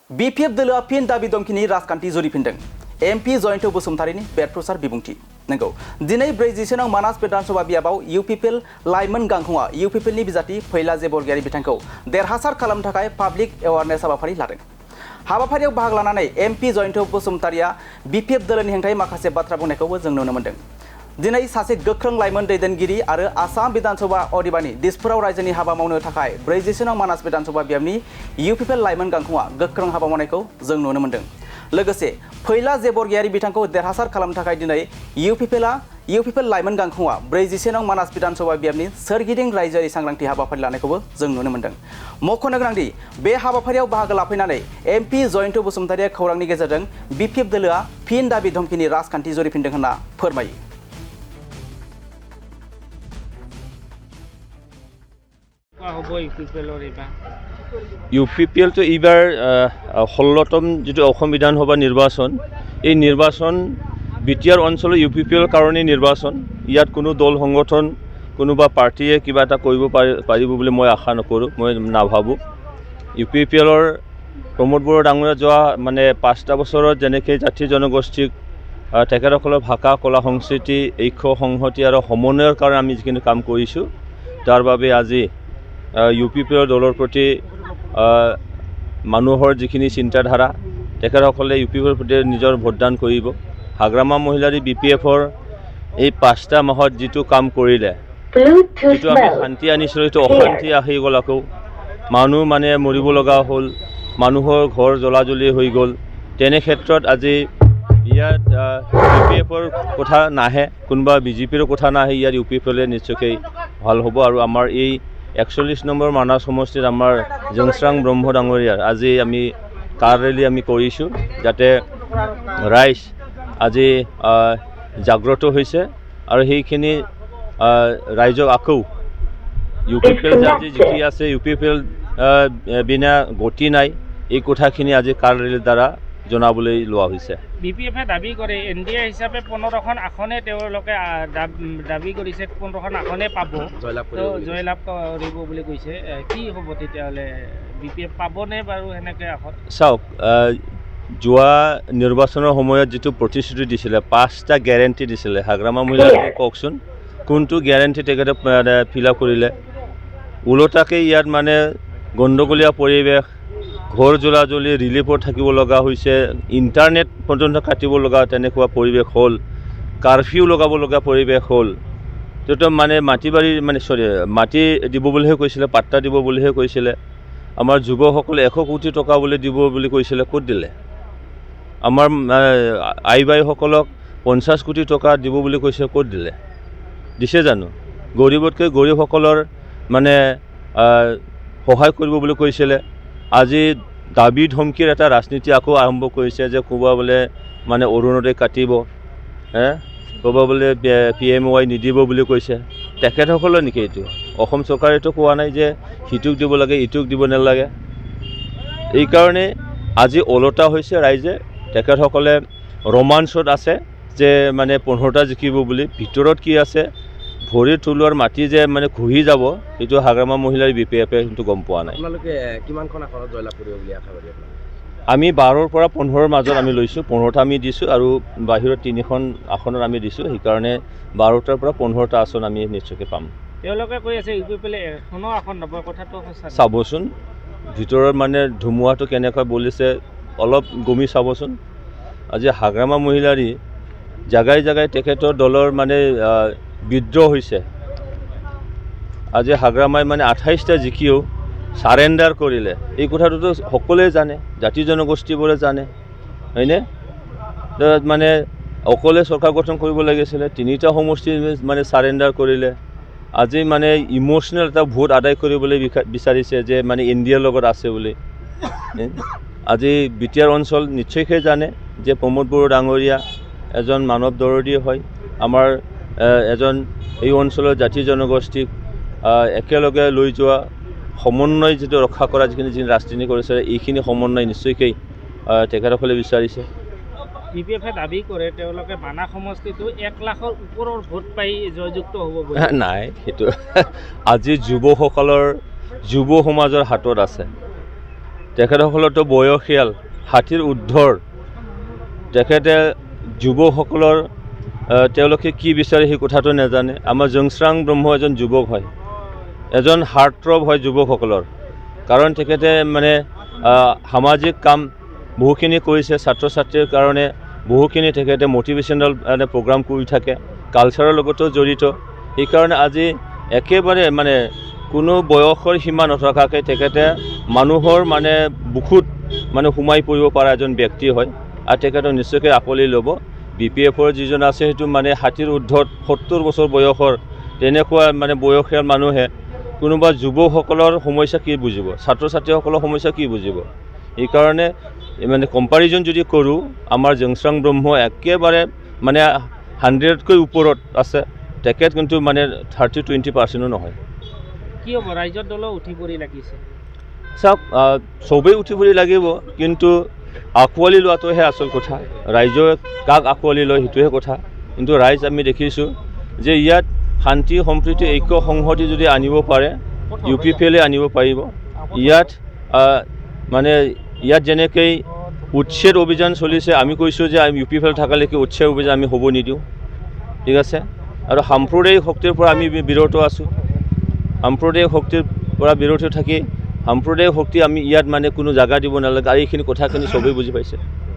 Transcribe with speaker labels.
Speaker 1: BPF दोलोआ fin दाबि दमखिनि राजखान्थि जुरिफिनदों MP जयन्त बसुमतारीनि बेरफ्रुसार बिबुंथि नंगौ दिनै 47 नं मानास विधानसभा बियाबाव UPPL लाइमोन गांखंआ UPPLनि बिजाथि फैला जेबरगियारि बिथांखौ देरहासार खालामनो थाखाय पाब्लिक एवारनेस हाबाफारि लादों। हाबाफारियाव बाहागो लानानै MP जयन्त बसुमतारीया BPF दोलोनि हेंथायै माखासे बाथ्रा बुंनायखौबो जों नुनो मोन्दों। दिनै सासे गोख्रों लाइमोन दैदेनगिरि आरो आसाम विधानसभा अदेबानि दिसपुराव रायजोनि हाबा मावनो थाखाय 47 नं मानास विधानसभा बियाबनि UPPL लाइमोन गांखंआ गोख्रों हाबा मावनायखौ जों नुनो मोन्दों। लोगोसे फैला जेबरगियारि बिथांखौ देरहासार खालामनो थाखाय दिनै UPPL लाइमोन गांखंआ 47 नं मानास विधानसभा बियाबनि सोरगिदिं रायजोआरि सांग्रांथि हाबाफारि लानायखौबो जों नुनो मोन्दों। मख'नो गोनांदि बे हाबाफारियाव बाहागो लाफैनानै MP जयन्त बसुमतारीया खौरांनि गेजेरजों BPF दोलोआ फिन दाबि धमखिनि राजखान्थि जुरिफिनदों होनना फोरमायो।
Speaker 2: UPPL তো এইবাৰ 16তম যেটো অসম বিধানসভা নিৰ্বাচন এই নিৰ্বাচন বিটিআৰ অঞ্চলৰ UPPL কাৰণে নিৰ্বাচন ইয়াত কোনো দল সংগঠন কোনোবা পাৰ্টিয়ে কিবা এটা কৰিব পাৰিব বুলি মই আশা নকৰোঁ মই নাভাবোঁ UPPLৰ প্ৰমোদ বড়ো ডাঙৰীয়া যোৱা মানে 5টা বছৰত যেনেকৈ জাতি জনগোষ্ঠীক তেখেতসকলৰ ভাষা কলা সংস্কৃতি ঐক্য সংহতি আৰু সমন্বয়ৰ কাৰণে আমি যিখিনি কাম কৰিছোঁ তাৰ বাবে আজি UPPL দলৰ প্ৰতি মানুহৰ যিখিনি চিন্তাধাৰা তেখেতসকলে UPPLৰ প্ৰতি নিজৰ ভোটদান কৰিব। হাগ্ৰামা মহিলাৰী BPFৰ এই 5টা মাহত যিটো কাম কৰিলে যিটো আমি শান্তি আনিছিলোঁ সেইটো অশান্তি আহি গ'ল আকৌ মানুহ মানে মৰিব লগা হ'ল মানুহৰ ঘৰ জ্বলাজ্বলি হৈ গ'ল তেনে ক্ষেত্ৰত আজি ইয়াত BPFৰ কথা নাহে কোনোবা BJPৰ কথা নাহে ইয়াত UPPLে নিশ্চয়কৈ ভাল হ'ব আৰু আমাৰ এই 41 নম্বৰ মানাস সমষ্টিত আমাৰ জংশ্ৰাং ব্ৰহ্ম ডাঙৰীয়াৰ আজি আমি কাৰ ৰেলী আমি কৰিছোঁ যাতে ৰাইজ আজি জাগ্ৰত হৈছে আৰু সেইখিনি ৰাইজক আকৌ UPPL আজি জিকি আছে UPPL বিনা গতি নাই এই কথাখিনি আজি কাৰ ৰেলীৰ দ্বাৰা জনাবলৈ লোৱা হৈছে।
Speaker 3: BPFে দাবী কৰে NDA হিচাপে 15খন আসনে তেওঁলোকে দাবী কৰিছে 15খন আসনে পাব জয়লাভ কৰিব বুলি কৈছে কি হ'ব তেতিয়াহ'লে BPF পাবনে বাৰু সেনেকৈ আসন
Speaker 2: চাওক যোৱা নিৰ্বাচনৰ সময়ত যিটো প্ৰতিশ্ৰুতি দিছিলে 5টা গ্যাৰেণ্টি দিছিলে হাগ্ৰামা মহিলাসকলক কওকচোন কোনটো গ্যাৰেণ্টি তেখেতে ফিল আপ কৰিলে ওলোটাকে ইয়াত মানে গণ্ডগোলীয়া পৰিৱেশ ঘৰ জ্বলাজ্বলি ৰিলিফত থাকিব লগা হৈছে ইণ্টাৰনেট পৰ্যন্ত কাটিব লগা তেনেকুৱা পৰিৱেশ হ'ল কাৰফিউ লগাব লগা পৰিৱেশ হ'ল তো মানে মাটি বাৰী মানে মাটি দিব বুলিহে কৈছিলে পাট্টা দিব বুলিহে কৈছিলে আমাৰ যুৱকসকলে 100 কোটি টকা বুলি দিব বুলি কৈছিলে ক'ত দিলে আমাৰ আই বাইসকলক 50 কোটি টকা দিব বুলি কৈছে ক'ত দিলে দিছে জানো গৰীবতকৈ গৰীবসকলৰ মানে সহায় কৰিব বুলি কৈছিলে আজি দাবী ধমকিৰ এটা ৰাজনীতি আকৌ আৰম্ভ কৰিছে যে ক'বা বোলে মানে অৰুণোদয় কাটিব ক'বা বোলে PMY নিদিব বুলি কৈছে তেখেতসকলৰ নেকি এইটো অসম চৰকাৰেতো কোৱা নাই যে সিটোক দিব লাগে ইটোক দিব নালাগে এইকাৰণে আজি ওলোটা হৈছে ৰাইজে তেখেতসকলে ৰোমাঞ্চত আছে যে মানে 15টা জিকিব বুলি ভিতৰত কি আছে ভৰি থলোৱাৰ মাটি যে মানে ঘূৰি যাব এইটো হাগ্ৰামা মহিলাৰ BPFে কিন্তু গম পোৱা নাই।
Speaker 4: আপোনালোকে কিমানখন আসনত জয়লাভ কৰিব বুলি আশা কৰি আপোনালোকে
Speaker 2: আমি 12ৰ পৰা 15ৰ মাজত আমি লৈছোঁ 15টা আমি দিছোঁ আৰু বাহিৰত 3খন আসনত আমি দিছোঁ সেইকাৰণে 12টাৰ পৰা 15টা আসন আমি নিশ্চয়কৈ পাম।
Speaker 3: তেওঁলোকে কৈ আছে UPPLে এখনো আসন নব কথাটো সঁচা
Speaker 2: চাবচোন ভিতৰৰ মানে ধুমুহাটো কেনেকৈ বলিছে অলপ গমি চাবচোন আজি হাগ্ৰামা মহিলাৰী জাগাই জাগাই তেখেতৰ দলৰ মানে বিদ্ৰোহ হৈছে আজি হাগ্ৰামাই মানে 28টা জিকিও সাৰেণ্ডাৰ কৰিলে এই কথাটোতো সকলোৱে জানে জাতি জনগোষ্ঠীবোৰে জানে হয়নে মানে অকলে চৰকাৰ গঠন কৰিব লাগিছিলে 3টা সমষ্টি মানে সাৰেণ্ডাৰ কৰিলে আজি মানে ইমোশনেল এটা ভোট আদায় কৰিবলৈ বিচাৰিছে যে মানে ইণ্ডিয়াৰ লগত আছে বুলি আজি বিটিআৰ অঞ্চল নিশ্চয়কৈ জানে যে প্ৰমোদ বড়ো ডাঙৰীয়া এজন মানৱ দৰদী হয় আমাৰ এজন এই অঞ্চলৰ জাতি জনগোষ্ঠীক একেলগে লৈ যোৱা সমন্বয় যিটো ৰক্ষা কৰা যিখিনি ৰাজনীতি কৰিছে এইখিনি সমন্বয় নিশ্চয়কৈ তেখেতসকলে বিচাৰিছে।
Speaker 3: BPFে দাবী কৰে তেওঁলোকে মানাস সমষ্টিটো 1 লাখৰ ওপৰৰ ভোট পাই জয়যুক্ত হ'ব বুলি
Speaker 2: নাই সেইটো আজি যুৱ সমাজৰ হাতত আছে তেখেতসকলৰতো বয়সীয়াল 60ৰ ঊৰ্ধ্বৰ তেখেতে যুৱকসকলৰ তেওঁলোকে কি বিচাৰে সেই কথাটো নাজানে আমাৰ জংশ্ৰাং ব্ৰহ্ম এজন যুৱক হয় এজন হাৰ্টথ্ৰব হয় যুৱকসকলৰ কাৰণ তেখেতে মানে সামাজিক কাম বহুখিনি কৰিছে ছাত্ৰ ছাত্ৰীৰ কাৰণে বহুখিনি তেখেতে মটিভেশ্যনেল প্ৰগ্ৰাম কৰি থাকে কালচাৰৰ লগতো জড়িত সেইকাৰণে আজি একেবাৰে মানে কোনো বয়সৰ সীমা নথকাকৈ তেখেতে মানুহৰ মানে বুকুত মানে সোমাই পৰিব পৰা এজন ব্যক্তি হয় আৰু তেখেতক নিশ্চয়কৈ আকোৱালি ল'ব BPFৰ যিজন আছে সেইটো মানে 60ৰ ঊৰ্ধ্বত 70 বছৰ বয়সৰ তেনেকুৱা মানে বয়সীয়াল মানুহে কোনোবা যুৱকসকলৰ সমস্যা কি বুজিব ছাত্ৰ ছাত্ৰীসকলৰ সমস্যা কি বুজিব এইকাৰণে মানে কম্পাৰিজন যদি কৰোঁ আমাৰ জংশ্ৰাং ব্ৰহ্ম একেবাৰে মানে 100তকৈ ওপৰত আছে তেখেত কিন্তু মানে 30-20% নহয়
Speaker 3: কি হ'ব ৰাইজৰ দলো উঠি পৰি লাগিছে
Speaker 2: চাওক চবেই উঠি পৰি লাগিব কিন্তু আঁকোৱালি লোৱাটোহে আচল কথা ৰাইজে কাক আঁকোৱালি লয় সেইটোহে কথা কিন্তু ৰাইজ আমি দেখিছোঁ যে ইয়াত শান্তি সম্প্ৰীতি ঐক্য সংহতি যদি আনিব পাৰে UPPL আনিব পাৰিব ইয়াত মানে ইয়াত যেনেকৈ উচ্ছেদ অভিযান চলিছে আমি কৈছোঁ যে UPPL থকালৈকে উচ্ছেদ অভিযান আমি হ'ব নিদিওঁ ঠিক আছে আৰু সাম্প্ৰদায়িক শক্তিৰ পৰা আমি বিৰত আছোঁ সাম্প্ৰদায়িক শক্তিৰ পৰা বিৰত থাকি সাম্প্ৰদায়িক শক্তি আমি ইয়াত মানে কোনো জাগা দিব নালাগে আৰু এইখিনি কথাখিনি চবেই বুজি পাইছে